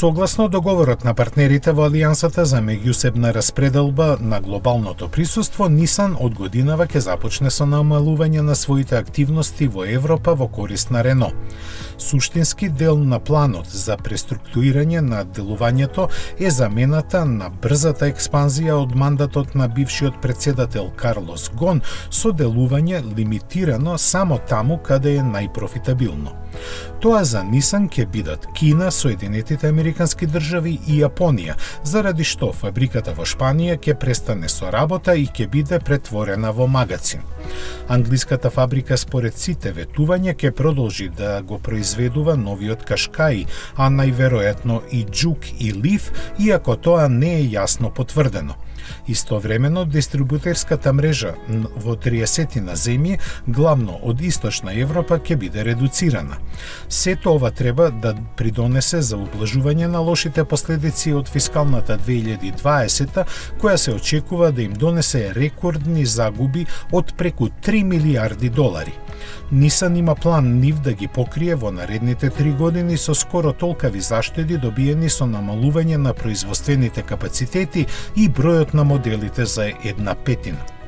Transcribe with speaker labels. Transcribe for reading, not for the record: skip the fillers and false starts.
Speaker 1: Согласно договорот на партнерите во Алијансата за меѓусебна распределба на глобалното присуство, Нисан од годинава ќе започне со намалување на своите активности во Европа во корист на Рено. Суштински дел на планот за преструктурирање на делувањето е замената на брзата експанзија од мандатот на бившиот председател Карлос Гон со делување лимитирано само таму каде е најпрофитабилно. Тоа за Нисан ќе бидат Кина, Соединетите Американски држави и Јапонија, заради што фабриката во Шпанија ќе престане со работа и ќе биде претворена во магацин. Англиската фабрика според сите ветувања ќе продолжи да го произведува новиот Кашкаи, а најверојатно и Џук и Лиф, иако тоа не е јасно потврдено. Истовремено, дистрибутерската мрежа во 30 земји, главно од Источна Европа, ќе биде редуцирана. Сето ова треба да придонесе за ублажување на лошите последици од фискалната 2020, која се очекува да им донесе рекордни загуби од преку 3 милиарди долари. Нисан има план нив да ги покрие во наредните 3 години со скоро толкави заштеди добиени со намалување на производствените капацитети и бројот на моделите за 1/5.